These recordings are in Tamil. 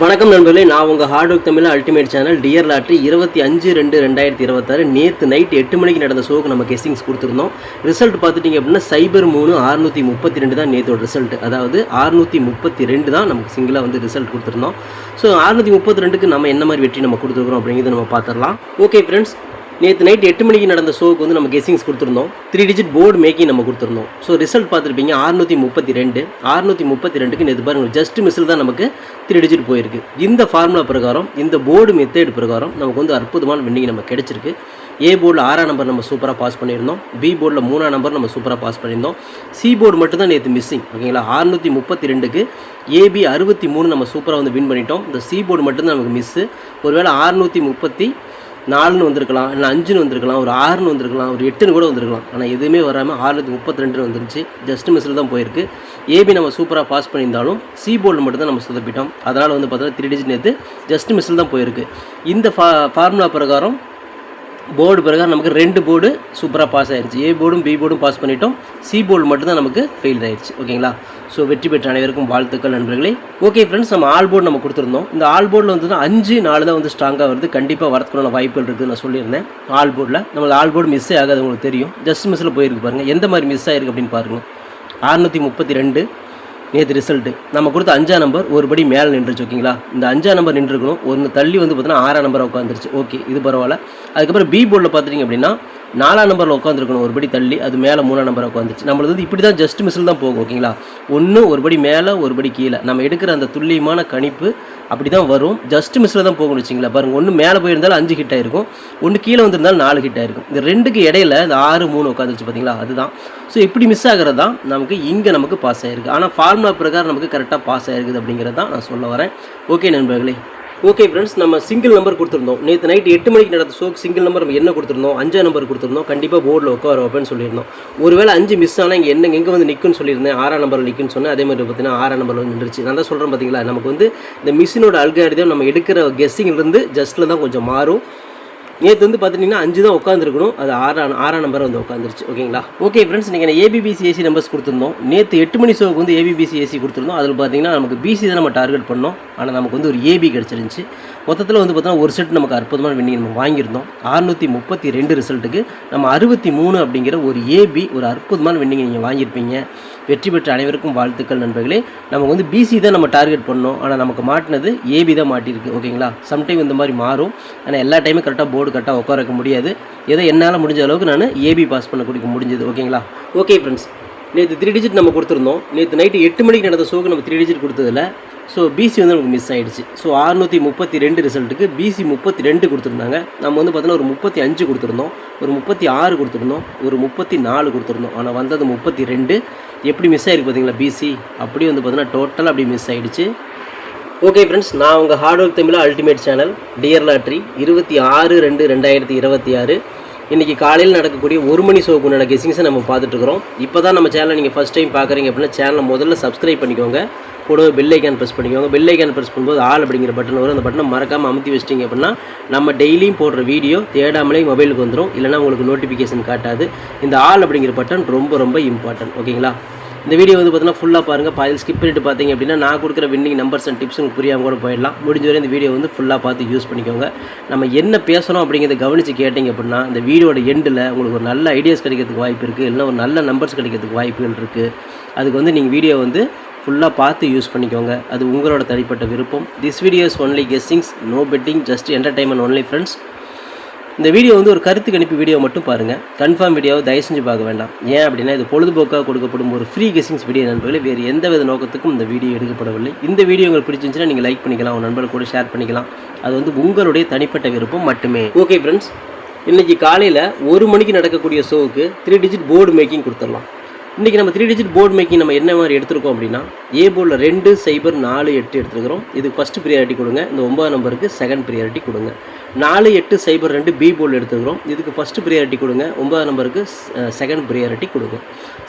வணக்கம் நண்பர்களே, நான் உங்கள் hard work Tamil ultimate channel dear lottery 25/2/2026 நேற்று நைட் 8 மணிக்கு நடந்த ஷோக்கு நம்ம கெஸ்ஸிங்ஸ் கொடுத்துருந்தோம். ரிசல்ட் பார்த்துட்டிங்க அப்படின்னா சைபர் 3 632 தான் நேற்றோட ரிசல்ட். அதாவது 632 தான் நமக்கு சிங்கிளாக வந்து ரிசல்ட் கொடுத்துருந்தோம். ஸோ 632க்கு நம்ம என்ன மாதிரி வெற்றி நம்ம கொடுத்துருக்குறோம் அப்படிங்கிறத நம்ம பார்த்துடலாம். ஓகே ஃப்ரெண்ட்ஸ், நேற்று நைட் 8 மணிக்கு நடந்த ஷோக்கு வந்து நம்ம கெஸ்ஸிங்ஸ் கொடுத்துருந்தோம். 3 டிஜிட் போர்டு மேக்கிங் நம்ம கொடுத்துருந்தோம். ஸோ ரிசல்ட் பார்த்துருப்பீங்க 632க்கு நேற்று பாருங்கள் ஜஸ்ட் மிஸ்ஸில் தான் நமக்கு 3 டிஜிட் போயிருக்கு. இந்த ஃபார்முலா பிரகாரம், இந்த போர்டு மெத்தேட் பிரகாரம் நமக்கு வந்து அற்புதமான வின்னிங் நம்ம கிடைச்சிருக்கு. ஏ போர்டில் 6ஆம் நம்பர் நம்ம சூப்பராக பாஸ் பண்ணியிருந்தோம். பி போர்டில் 3ஆம் நம்பர் நம்ம சூப்பராக பாஸ் பண்ணியிருந்தோம். சி போர்டு மட்டும் தான் நேற்று மிஸ்ஸிங். ஓகேங்களா, 632க்கு ஏபி 63 நம்ம சூப்பராக வந்து வின் பண்ணிட்டோம். இந்த சி போர்டு மட்டும்தான் நமக்கு மிஸ்ஸு. ஒருவேளை 634 வந்திருக்கலாம், இல்லை 5 வந்திருக்கலாம், ஒரு 6 வந்திருக்கலாம், ஒரு 8 கூட வந்திருக்கலாம். ஆனால் எதுவுமே வராமல் 632 வந்துருச்சு. ஜஸ்ட் மிஸ்ஸில் தான் போயிருக்கு. ஏபி நம்ம சூப்பராக பாஸ் பண்ணியிருந்தாலும் சி போர்டில் மட்டும் தான் நம்ம சொதப்பிட்டோம். அதனால் வந்து பார்த்தோன்னா 3 டிஜிட் நேற்று ஜஸ்ட் மிஸ்ஸில் தான் போயிருக்கு. இந்த ஃபார்முலா பிரகாரம் போர்டு பிரகாரம் நமக்கு 2 போர்டு சூப்பராக பாஸ் ஆயிடுச்சு. ஏ போர்டும் பி போர்டும் பாஸ் பண்ணிட்டோம். சி போர்டு மட்டும் தான் நமக்கு ஃபெயில் ஆயிடுச்சு. ஓகேங்களா, ஸோ வெற்றி பெற்ற அனைவருக்கும் வாழ்த்துக்கள் நண்பர்களே. ஓகே ஃப்ரெண்ட்ஸ், நம்ம ஆல் போர்டு நம்ம கொடுத்துருந்தோம். இந்த ஆல் போர்டில் வந்து 5-4 தான் வந்து ஸ்ட்ராங்காக வருது. கண்டிப்பாக வரதுக்கான வாய்ப்புகள் இருக்குது நான் சொல்லியிருந்தேன். ஆல் போர்டில் நம்மளுக்கு ஆல் போர்டு மிஸ்ஸே ஆகாது. உங்களுக்கு தெரியும், ஜஸ்ட் மிஸ்ஸில் போயிருக்கு பாருங்கள். எந்த மாதிரி மிஸ் ஆகிருக்கு அப்படின்னு பாருங்கள். 632 நேற்று ரிசல்ட்டு நம்ம கொடுத்த 5ஆம் நம்பர் ஒரு படி மேலே நின்றுச்சு. ஓகேங்களா, இந்த 5ஆம் நம்பர் நின்றுக்கணும். ஒன்று தள்ளி வந்து பார்த்தீங்கன்னா 6ஆம் நம்பர் உட்காந்துருச்சு. ஓகே, இது பரவாயில்ல. அதுக்கப்புறம் பி போர்டில் பார்த்துட்டிங்க அப்படின்னா 4ஆம் நம்பரில் உட்காந்துருக்கணும் ஒரு படி தள்ளி, அது மேலே 3ஆம் நம்பர் உட்காந்துருச்சு. நம்மளுக்கு வந்து இப்படி தான் ஜஸ்ட் மிஸ்ஸில் தான் போகும். ஓகேங்களா, ஒன்று ஒரு படி மேலே ஒரு படி கீழே நம்ம எடுக்கிற அந்த துல்லியமான கணிப்பு அப்படி தான் வரும். ஜஸ்ட் மிஸ்ஸில் தான் போகணும் வச்சிங்களா. பாருங்கள், ஒன்று மேலே போயிருந்தாலும் 5 ஹிட் ஆயிருக்கும், ஒன்று கீழே வந்திருந்தாலும் 4 ஹிட் ஆயிருக்கும். இந்த 2க்கு இடையில இந்த 6-3 உட்காந்துருச்சு பார்த்தீங்களா, அதுதான். ஸோ இப்படி மிஸ் ஆகிறது தான் நமக்கு இங்கே நமக்கு பாஸ் ஆகிருக்கு. ஆனால் ஃபார்முலா பிரகாரம் நமக்கு கரெக்டாக பாஸ் ஆகிருக்குது அப்படிங்கிறது தான் நான் சொல்ல வரேன். ஓகே நண்பர்களே. ஓகே ஃப்ரெண்ட்ஸ், நம்ம சிங்கிள் நம்பர் கொடுத்துருந்தோம். நேற்று நைட் 8 மணிக்கு நடந்த ஷோக்கு சிங்கிள் நம்பர் நம்ம என்ன கொடுத்துருந்தோம், 5ஆம் நம்பர் கொடுத்துருந்தோம். கண்டிப்பாக போர்டில் உட்கார வைப்பேன்னு சொல்லியிருந்தோம். ஒருவேளை 5 மிஸ் ஆனால் இங்கே எங்கே வந்து நிற்குன்னு சொல்லியிருந்தேன். 6ஆம் நம்பரில் நிற்குன்னு சொன்னேன். அதே மாதிரி பார்த்தீங்கன்னா 6ஆம் நம்பரில் வந்து நின்றுச்சு. நான் தான் சொல்கிறேன் பார்த்தீங்களா, நமக்கு வந்து இந்த மிஷினோட அல்காரிதம் நம்ம எடுக்கிற கெஸ்ஸிங்கிலிருந்து ஜஸ்ட்டில் தான் கொஞ்சம் மாறும். நேற்று வந்து பார்த்துட்டிங்கன்னா 5 தான் உட்காந்துருக்கணும், அது 6ஆம் நம்பர் வந்து உட்காந்துருச்சு. ஓகேங்களா. ஓகே ஃப்ரெண்ட்ஸ், நீங்கள் ஏபிபிசி ஏசி நம்பர்ஸ் கொடுத்துருந்தோம். நேற்று 8 மணி ஷோக்கு வந்து ஏபிபிசி ஏசி கொடுத்துருந்தோம். அதில் பார்த்தீங்கன்னா நமக்கு பிசி தான் நம்ம டார்கெட் பண்ணோம். ஆனால் நமக்கு வந்து ஒரு ஏபி கிடச்சிருந்துச்சு. மொத்தத்தில் வந்து பார்த்தோன்னா ஒரு செட் நமக்கு அற்புதமான வின்னிங் நம்ம வாங்கியிருந்தோம். 632 ரிசல்ட்டுக்கு நம்ம 63 அப்படிங்கிற ஒரு ஏபி ஒரு அற்புதமான வின்னிங் நீங்கள் வாங்கியிருப்பீங்க. வெற்றி பெற்ற அனைவருக்கும் வாழ்த்துக்கள் நண்பர்களே. நமக்கு வந்து பிசி தான் நம்ம டார்கெட் பண்ணோம், ஆனால் நமக்கு மாட்டினது ஏபி தான் மாட்டியிருக்கு. ஓகேங்களா, சம்டைம் இந்த மாதிரி மாறும். ஆனால் எல்லா டைமும் கரெக்டாக போர்டு கரெக்டாக உட்கார வைக்க முடியாது. ஏதோ என்னால் முடிஞ்ச அளவுக்கு நான் ஏபி பாஸ் பண்ண கொடுக்க முடிஞ்சது. ஓகேங்களா. ஓகே ஃப்ரெண்ட்ஸ், நேற்று 3 டிஜிட் நம்ம கொடுத்துருந்தோம். நேற்று நைட்டு 8 மணிக்கு நடந்த ஷோக்கு நம்ம 3 டிஜிட் கொடுத்ததில்ல. ஸோ பிசி வந்து நமக்கு மிஸ் ஆகிடுச்சு. ஸோ 632 ரிசல்ட்டுக்கு பிசி 32 கொடுத்துருந்தாங்க. நம்ம வந்து பார்த்தோன்னா ஒரு 35 கொடுத்துருந்தோம், ஒரு 36 கொடுத்துருந்தோம், ஒரு 34 கொடுத்துருந்தோம். ஆனால் வந்தது 32. எப்படி மிஸ் ஆகிருக்கு பார்த்தீங்களா பிசி. அப்படியே வந்து பார்த்தோன்னா டோட்டலாக அப்படி மிஸ் ஆகிடுச்சு. ஓகே ஃப்ரெண்ட்ஸ், நான் உங்கள் hard work Tamil ultimate channel dear lottery 26/2/2026 இன்றைக்கி காலையில் நடக்கக்கூடிய 1 மணி ஷோக்கு உண்டான கெஸ்ஸிங்ஸை நம்ம பார்த்துட்ருக்குறோம். இப்போ தான் நம்ம சேனலை நீங்கள் ஃபஸ்ட் டைம் பார்க்குறீங்க அப்படின்னா சேனலை முதல்ல சப்ஸ்கிரைப் பண்ணிக்கோங்க. கூடவே பெல் ஐக்கான் ப்ரெஸ் பண்ணிக்கோங்க. பெல் ஐக்கான் ப்ரெஸ் பண்ணும்போது ஆல் அப்படிங்கிற பட்டன் வரும். அந்த பட்டனை மறக்காமல் அமுத்தி வச்சிட்டிங்க அப்படின்னா நம்ம டெய்லியும் போடுற வீடியோ தேடாமலே மொபைலுக்கு வந்துடும். இல்லைனா உங்களுக்கு நோட்டிஃபிகேஷன் காட்டாது. இந்த ஆல் அப்படிங்கிற பட்டன் ரொம்ப ரொம்ப இம்பார்ட்டன்ட். ஓகேங்களா. இந்த வீடியோ வந்து பார்த்தீங்கன்னா ஃபுல்லாக பாருங்கள். பாதில் ஸ்கிப் பண்ணிட்டு பார்த்தீங்க அப்படின்னா நான் கொடுக்குற வின்னிங் நம்பர்ஸ் அண்ட் டிப்ஸ் உங்களுக்கு புரியாமல் கூட போயிடலாம். முடிஞ்ச வரை இந்த வீடியோ வந்து ஃபுல்லாக பார்த்து யூஸ் பண்ணிக்கோங்க. நம்ம என்ன பேசணும் அப்படிங்கிறத கவனித்து கேட்டிங்க அப்படின்னா இந்த வீடியோட எண்டில் உங்களுக்கு ஒரு நல்ல ஐடியாஸ் கிடைக்கிறதுக்கு வாய்ப்பு இருக்குது, இல்லைனா ஒரு நல்ல நம்பர்ஸ் கிடைக்கிறதுக்கு வாய்ப்புகள் இருக்குது. அதுக்கு வந்து நீங்கள் வீடியோ வந்து ஃபுல்லாக பார்த்து யூஸ் பண்ணிக்கோங்க. அது உங்களோட தனிப்பட்ட விருப்பம். This videos only guessings, no betting, just entertainment only friends. இந்த வீடியோ வந்து ஒரு கருத்து கணிப்பு வீடியோ மட்டும் பாருங்கள். கன்ஃபார்ம் வீடியோவை தயவு செஞ்சு பார்க்க வேண்டாம். ஏன் அப்படின்னா இது பொழுதுபோக்காக கொடுக்கப்படும் ஒரு ஃப்ரீ கெஸ்ஸிங்ஸ் வீடியோ நண்பர்களே. வேறு எந்த வித நோக்கத்துக்கும் இந்த வீடியோ எடுக்கப்படவில்லை. இந்த வீடியோ உங்களுக்கு பிடிச்சிருந்துச்சுன்னா நீங்கள் லைக் பண்ணிக்கலாம், உங்கள் நண்பர்கள் கூட ஷேர் பண்ணிக்கலாம். அது வந்து உங்களுடைய தனிப்பட்ட விருப்பம் மட்டுமே. ஓகே ஃப்ரெண்ட்ஸ், இன்றைக்கி காலையில் 1 மணிக்கு நடக்கக்கூடிய ஷோவுக்கு 3 டிஜிட் போர்டு மேக்கிங் கொடுத்துடலாம். இன்றைக்கி நம்ம 3 டிஜிட் போர்டு மேக்கிங் நம்ம என்ன மாதிரி எடுத்துருக்கோம் அப்படின்னா ஏ போர்டில் 2-0-4-8 எடுத்துருக்கிறோம். இதுக்கு ஃபஸ்ட்டு ப்ரியாரிட்டி கொடுங்க. இந்த 9 நம்பருக்கு செகண்ட் ப்ரியாரிட்டி கொடுங்க. 4-8-0-2 பி போர்டில் எடுத்துக்கிறோம். இதுக்கு ஃபஸ்ட்டு ப்ரியாரிட்டி கொடுங்க. 9 நம்பருக்கு செகண்ட் ப்ரியாரிட்டி கொடுங்க.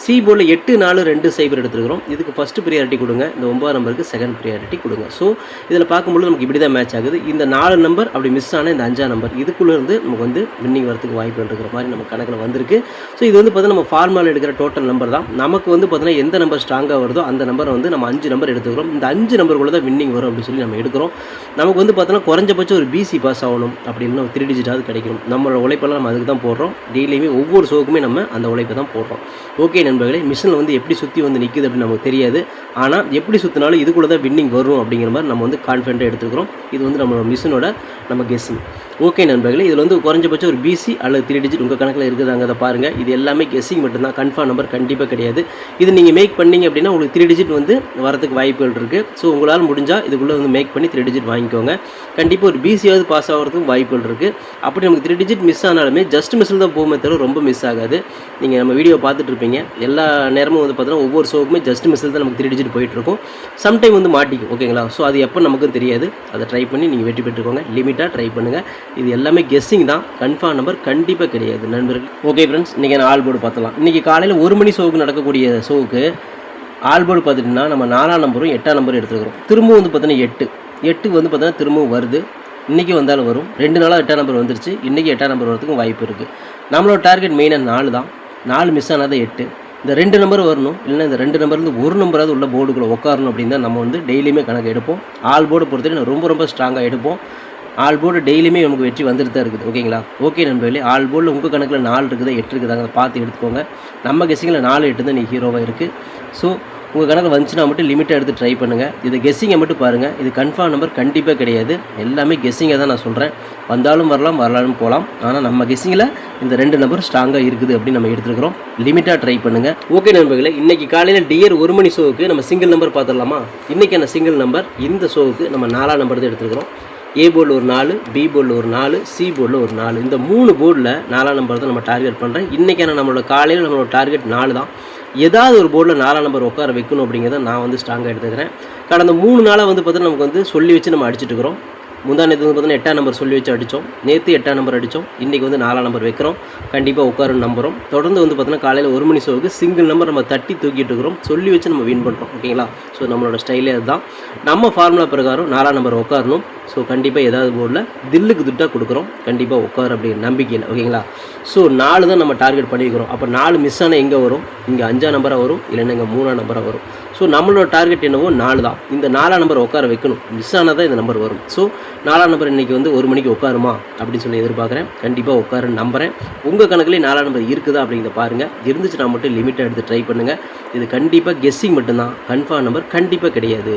சி போர்டில் 8-4-2-0 எடுத்துக்கிறோம். இதுக்கு ஃபஸ்ட்டு ப்ரியாரிட்டி கொடுங்க. இந்த 9 நம்பருக்கு செகண்ட் ப்ரியாரிட்டி கொடுங்க. ஸோ இதில் பார்க்கும்போது நமக்கு இப்படி தான் மேட்ச் ஆகுது. இந்த 4 நம்பர் அப்படி மிஸ் ஆன இந்த 5ஆம் நம்பர் இதுக்குள்ளேருந்து நமக்கு வந்து வின்னிங் வரதுக்கு வாய்ப்பு இருக்கிற மாதிரி நம்ம கணக்கில் வந்திருக்கு. ஸோ இது வந்து பார்த்தா நம்ம ஃபார்முலா எடுக்கிற டோட்டல் நம்பர் தான். தான். நமக்கு வந்து பார்த்தீங்கன்னா எந்த நம்பர் ஸ்ட்ராங்காக வருதோ அந்த நம்பரை வந்து நம்ம 5 நம்பர் எடுத்துக்கிறோம். இந்த 5 நம்பருக்குள்ள தான் வின்னிங் வரும் அப்படின்னு சொல்லி நம்ம எடுக்கிறோம். நமக்கு வந்து பார்த்தோன்னா குறைஞ்சபட்சம் ஒரு பிசி பாஸ் ஆகணும் அப்படின்னு ஒரு 3 டிஜிட்டாவது கிடைக்கணும். நம்மளோட உழைப்பெல்லாம் நம்ம அதுக்கு தான் போடுறோம். டெய்லியுமே ஒவ்வொரு ஷோக்குமே நம்ம அந்த உழைப்பை தான் போடுறோம். ஓகே நண்பர்களே, மிஷினில் வந்து எப்படி சுற்றி வந்து நிற்குது அப்படின்னு நமக்கு தெரியாது. ஆனால் எப்படி சுற்றினாலும் இதுக்குள்ளே தான் வின்னிங் வரும் அப்படிங்கிற மாதிரி நம்ம வந்து கான்ஃபிடென்ட்டாக எடுத்துக்கிறோம். இது வந்து நம்மளோட மிஷினோட நம்ம கெஸ்ஸிங். ஓகே நண்பர்களே, இதில் வந்து குறைஞ்சபட்சம் ஒரு பிசி அல்லது 3 டிஜிட் உங்கள் கணக்கில் இருக்குதாங்க. அதை பாருங்கள். இது எல்லாமே கெஸ்ஸிங் மட்டும்தான், கன்ஃபார்ம் நம்பர் கண்டிப்பாக கிடையாது. இது நீங்கள் மேக் பண்ணிங்க அப்படின்னா உங்களுக்கு 3 டிஜிட் வந்து வரதுக்கு வாய்ப்புகள் இருக்குது. ஸோ உங்களால் முடிஞ்சால் இதுக்குள்ளே வந்து மேக் பண்ணி 3 டிஜிட் வாங்கிக்கோங்க. கண்டிப்பாக ஒரு பிசியாவது பாஸ் ஆகிறதுக்கும் வாய்ப்புகள் இருக்குது. அப்படி நமக்கு 3 டிஜிட் மிஸ் ஆனாலுமே ஜஸ்ட் மிஸ்ஸில் தான் போகுமே தவிர ரொம்ப மிஸ் ஆகாது. நீங்கள் நம்ம வீடியோ பார்த்துட்டு இருப்பீங்க, எல்லா நேரமும் வந்து பார்த்தீங்கன்னா ஒவ்வொரு ஷோக்குமே ஜஸ்ட் மிஸ்ஸில் தான் நமக்கு 3 டிஜிட் போயிட்டுருக்கும். சம்டைம் வந்து மாட்டிக்கும். ஓகேங்களா? ஸோ அது எப்போ நமக்கும் தெரியாது. அதை ட்ரை பண்ணி நீங்கள் வெற்றி பெற்றுக்கோங்க. லிமிட்டாக ட்ரை பண்ணுங்கள். இது எல்லாமே கெஸ்ஸிங் தான், கன்ஃபார்ம் நம்பர் கண்டிப்பாக கிடையாது நண்பர்கள். ஓகே ஃப்ரெண்ட்ஸ், இன்றைக்கி நான் ஆல் போர்டு பார்த்துலாம். இன்றைக்கி காலையில் 1 மணி ஷோவுக்கு நடக்கக்கூடிய ஷோவுக்கு ஆல் போர்டு பார்த்துட்டிங்கன்னா நம்ம 4ஆம் நம்பரும் 8ஆம் நம்பரும் எடுத்துக்கிறோம். திரும்பவும் வந்து பார்த்தீங்கன்னா 8 வந்து பார்த்தீங்கன்னா திரும்பவும் வருது. இன்றைக்கி வந்தாலும் வரும். 2 நாளாக 8ஆம் நம்பர் வந்துருச்சு. இன்றைக்கி 8ஆம் நம்பர் வரதுக்கும் வாய்ப்பு இருக்குது. நம்மளோட டார்கெட் மெயினாக 4 தான். 4 மிஸ் ஆனாதான் 8. இந்த 2 நம்பர் வரணும், இல்லைன்னா இந்த 2 நம்பர்லேருந்து ஒரு நம்பராவது உள்ள போர்டுக்குள்ளே உட்காரணும் அப்படின்னு தான் நம்ம வந்து டெய்லியுமே கணக்கு எடுப்போம். ஆல் போர்டு பொறுத்தவரை ரொம்ப ஸ்ட்ராங்காக எடுப்போம். ஆல் போர்டு டெய்லியுமே நமக்கு வெற்றி வந்துட்டு தான் இருக்குது. ஓகேங்களா? ஓகே நண்பர்களே, ஆல் போர்டில் உங்கள் கணக்கில் 4 இருக்குதா 8 இருக்குதாங்க பார்த்து எடுத்துக்கோங்க. நம்ம கெஸ்ஸிங்கில் 4 8 தான் நீ ஹீரோவாக இருக்குது. ஸோ உங்கள் கணக்கு வந்துச்சுன்னா மட்டும் லிமிட்டாக எடுத்து ட்ரை பண்ணுங்கள். இது கெஸ்ஸிங்கை மட்டும் பாருங்கள். இது கன்ஃபார்ம் நம்பர் கண்டிப்பாக கிடையாது. எல்லாமே கெஸ்ஸிங்கை தான் நான் சொல்கிறேன். வந்தாலும் வரலாம், வரலாலும் போகலாம். ஆனால் நம்ம கெஸ்ஸிங்கில் இந்த 2 நம்பர் ஸ்ட்ராங்காக இருக்குது அப்படின்னு நம்ம எடுத்துருக்கிறோம். லிமிட்டாக ட்ரை பண்ணுங்கள். ஓகே நண்பர்களே, இன்றைக்கி காலையில் டியர் 1 மணி ஷோவுக்கு நம்ம சிங்கிள் நம்பர் பார்த்துடலாமா? இன்றைக்கான சிங்கிள் நம்பர் இந்த ஷோவுக்கு நம்ம 4ஆம் நம்பர் தான் எடுத்துருக்கிறோம். ஏ போர்டில் ஒரு 4, பி போர்டில் ஒரு 4, சி போர்டில் ஒரு 4. இந்த 3 போர்டில் 4ஆம் நம்பர் தான் நம்ம டார்கெட் பண்ணுறேன். இன்றைக்கான நம்மளோட காலையில் நம்மளோட டார்கெட் 4 தான். ஏதாவது ஒரு போர்டில் 4ஆம் நம்பர் உட்கார வைக்கணும் அப்படிங்கிறத நான் வந்து ஸ்ட்ராங்காக எடுத்துக்கிறேன். கடந்த 3 நாளாக வந்து பார்த்தீங்கன்னா நமக்கு வந்து சொல்லி வச்சு நம்ம அடிச்சுட்டு இருக்கிறோம். முந்தா நேற்று வந்து பார்த்தீங்கன்னா 8ஆம் நம்பர் சொல்லி வச்சு அடித்தோம். நேற்று 8ஆம் நம்பர் அடித்தோம். இன்றைக்கி வந்து 4ஆம் நம்பர் வைக்கிறோம். கண்டிப்பாக உட்காருன்னு நம்புகிறோம். தொடர்ந்து வந்து பார்த்தீங்கன்னா காலையில் 1 மணி ஷோவுக்கு சிங்கிள் நம்பர் நம்ம தட்டி தூக்கிட்டு இருக்கிறோம். சொல்லி வச்சு நம்ம வின் பண்ணுறோம். ஓகேங்களா? ஸோ நம்மளோட ஸ்டைலே அதுதான். நம்ம ஃபார்முலா பிரகாரம் 4ஆம் நம்பர் உட்காரணும். ஸோ கண்டிப்பாக ஏதாவது போர்டில் தில்லுக்கு துட்டாக கொடுக்குறோம். கண்டிப்பாக உட்காரு அப்படிங்கிற நம்பிக்கையில். ஓகேங்களா? ஸோ 4 தான் நம்ம டார்கெட் பண்ணிக்கிறோம். அப்போ 4 மிஸ் ஆனால் எங்கே வரும்? இங்கே 5ஆம் நம்பராக வரும், இல்லைன்னா இங்கே 3ஆம் நம்பராக வரும். ஸோ நம்மளோட டார்கெட் என்னவோ 4 தான். இந்த 4ஆம் நம்பர் உட்கார வைக்கணும். மிஸ் ஆனால் தான் இந்த நம்பர் வரும். ஸோ 4ஆம் நம்பர் இன்றைக்கி வந்து 1 மணிக்கு உட்காருமா அப்படின்னு சொல்லி எதிர்பார்க்குறேன். கண்டிப்பாக உட்காருன்னு நம்புகிறேன். உங்கள் கணக்குலேயே 4ஆம் நம்பர் இருக்குதா அப்படிங்கிறத பாருங்கள். இருந்துச்சுன்னா மட்டும் லிமிட்டாக எடுத்து ட்ரை பண்ணுங்கள். இது கண்டிப்பாக கெஸ்ஸிங் மட்டும்தான், கன்ஃபார்ம் நம்பர் கண்டிப்பாக கிடையாது.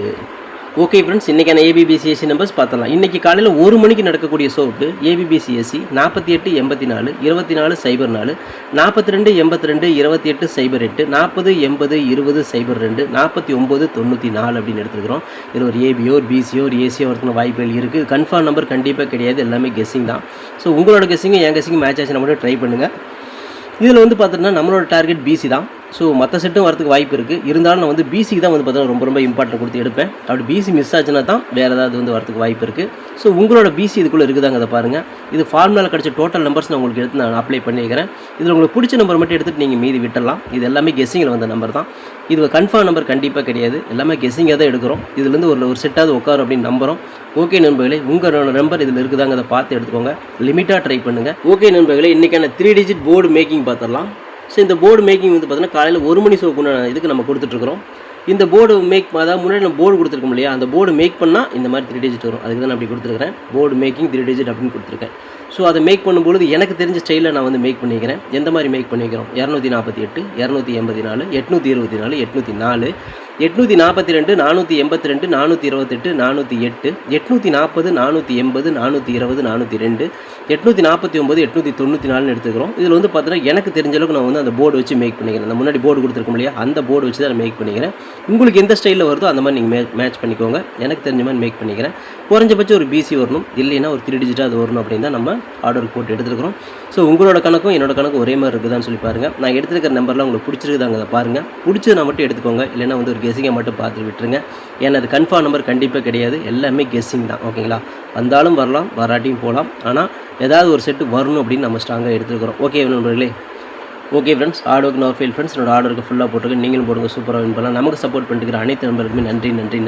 ஓகே ஃப்ரெண்ட்ஸ், இன்றைக்கான ஏபிபிசிஎஸ்சி நம்பர்ஸ் பார்த்தலாம். இன்றைக்கி காலையில் 1 மணிக்கு நடக்கக்கூடிய ஷோவுக்கு ஏபிபிசிஎஸ்சி 48 84 24 04, 42 82 28 08, 40 80 20 02, 49 94 அப்படின்னு எடுத்துக்கிறோம். இதில் ஒரு ஏபியோ ஒரு பிசியோ ஒரு ஏசியோ வரதுக்கு வாய்ப்புகள் இருக்குது. கன்ஃபார்ம் நம்பர் கண்டிப்பாக கிடையாது. எல்லாமே கெஸ்ஸிங் தான். ஸோ உங்களோட கெஸ்ஸிங்கும் என் கெஸ்ஸிங்கும் மேட்ச் ஆச்சுன்னா மட்டும் ட்ரை பண்ணுங்கள். இதில் வந்து பார்த்தீங்கன்னா நம்மளோட டார்கெட் பிசி தான். ஸோ மற்ற செட்டும் வரதுக்கு வாய்ப்பு இருக்குது. இருந்தாலும் நான் வந்து பிசிக்கு தான் வந்து பார்த்தீங்கன்னா ரொம்ப இம்பார்ட்டன்ட் கொடுத்து எடுப்பேன். அப்படி பிசி மிஸ் ஆச்சுன்னா தான் வேறு ஏதாவது வந்து வரதுக்கு வாய்ப்பு இருக்குது. ஸோ உங்களோட பிசி இதுக்குள்ளே இருக்குதாங்க, அதை பாருங்கள். இது ஃபார்முலாவில் கிடச்ச டோட்டல் நம்பர்ஸ் நான் உங்களுக்கு எடுத்து நான் அப்ளை பண்ணிக்கிறேன். இதில் உங்களுக்கு பிடிச்ச நம்பர் மட்டும் எடுத்துகிட்டு நீங்கள் மீதி விட்டுடலாம். இது எல்லாமே கெஸ்ஸிங்கில் வந்த நம்பர் தான். இது கன்ஃபார்ம் நம்பர் கண்டிப்பாக கிடையாது. எல்லாமே கெஸ்ஸிங்காக தான் எடுக்கிறோம். இதுலேருந்து ஒரு செட்டாவது உட்காரும் அப்படின்னு நம்புகிறோம். ஓகே நண்பர்களே, உங்களோட நம்பர் இதில் இருக்குதாங்க, அதை பார்த்து எடுத்துக்கோங்க. லிமிட்டாக ட்ரை பண்ணுங்கள். ஓகே நண்பர்களே, இன்றைக்கான 3 டிஜிட் போர்டு மேக்கிங் பார்த்துடலாம். ஸோ இந்த போர்டு மேக்கிங் வந்து பார்த்தீங்கன்னா காலையில் 1 மணி ஷோக்குன்னு இதுக்கு நம்ம கொடுத்துட்ருக்குறோம். இந்த போர்டு அதாவது முன்னாடி நம்ம போர்டு கொடுத்துருக்கோம் இல்லையா, அந்த போர்டு மேக் பண்ணால் இந்த மாதிரி 3 டிஜிட் வரும். அதுக்கு தான் நான் அப்படி கொடுத்துருக்கிறேன். போர்டு மேக்கிங் 3 டிஜிட் அப்படின்னு கொடுத்துருக்கேன். ஸோ அதை மேக் பண்ணும்பொழுது எனக்கு தெரிஞ்ச ஸ்டைலில் நான் வந்து மேக் பண்ணிக்கிறேன். எந்த மாதிரி மேக் பண்ணிக்கிறோம்? 248 284 824 804 842 482 428 408 840 480 420 402 849 894 எடுத்துக்கிறோம். இதில் வந்து பார்த்தீங்கன்னா எனக்கு தெரிஞ்ச அளவுக்கு நான் வந்து அந்த போர்டு வச்சு மேக் பண்ணிக்கிறேன். அந்த முன்னாடி போர்டு கொடுத்துருக்கோம் இல்லையா, அந்த போர்டு வச்சு தான் நான் மேக் பண்ணிக்கிறேன். உங்களுக்கு எந்த ஸ்டைலில் வருதோ அந்த மாதிரி நீங்கள் மேட்ச் பண்ணிக்கோங்க. எனக்கு தெரிஞ்ச மாதிரி மேக் பண்ணிக்கிறேன். குறைஞ்சபட்சம் ஒரு பிசி வரணும், இல்லைன்னா ஒரு 3 டிஜிட்டாக அது வரணும் அப்படின்னு தான் நம்ம ஆர்டர் போட்டு எடுத்துருக்கிறோம். ஸோ உங்களோட கணக்கும் என்னோட கணக்கும் ஒரே மாதிரி இருக்குதான்னு சொல்லி பாருங்கள். நான் எடுத்துருக்கிற நம்பர்லாம் உங்களுக்கு பிடிச்சிருக்குதாங்க, அதை பாருங்கள். பிடிச்சதை மட்டும் எடுத்துக்கோங்க, இல்லைன்னா வந்து ஒரு கெஸ்ஸிங்கை மட்டும் பார்த்து விட்டுருங்க. ஏன்னா அது கன்ஃபார்ம் நம்பர் கண்டிப்பாக கிடையாது. எல்லாமே கெஸ்ஸிங் தான். ஓகேங்களா? வந்தாலும் வரலாம், வராட்டியும் போகலாம். ஆனால் ஏதாவது ஒரு செட்டு வரணும் அப்படின்னு நம்ம ஸ்ட்ராங்காக எடுத்துருக்கிறோம். ஓகே நண்பர்களே. ஓகே ஃப்ரெண்ட்ஸ், ஹார்ட் ஒர்க் நவர் ஃபெயில் ஃப்ரெண்ட்ஸ். என்னோட ஹார்ட் ஒர்க்கு ஃபுல்லாக போட்டுருக்கேன். நீங்களும் போடுங்க, சூப்பராக வின் பண்ணலாம். நமக்கு சப்போர்ட் பண்ணிக்கிற அனைத்து நண்பர்களுமே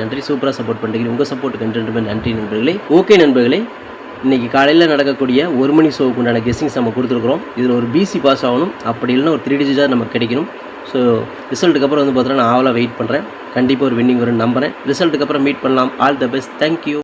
நன்றி. சூப்பராக சப்போர்ட் பண்ணிக்கிறீங்க. உங்கள் சப்போர்ட்டுக்கு என்றுமே நன்றி நண்பர்களே. ஓகே நண்பர்களே, இன்றைக்கி காலையில் நடக்கக்கூடிய 1 மணி ஷோவுக்கு உண்டான கெஸ்ஸிங்ஸ் நம்ம கொடுத்துருக்குறோம். இதில் ஒரு பிசி பாஸ் ஆகணும், அப்படி இல்லைன்னா ஒரு 3 டிஜிட்டாக நமக்கு கிடைக்கணும். ஸோ ரிசல்ட்டுக்கு அப்புறம் வந்து பார்த்தீங்கன்னா நான் ஆவலாக வெயிட் பண்ணுறேன். கண்டிப்பாக ஒரு வின்னிங் வரும்னு நம்புகிறேன். ரிசல்ட்டுக்கு அப்புறம் மீட் பண்ணலாம். All the best. தேங்க்யூ.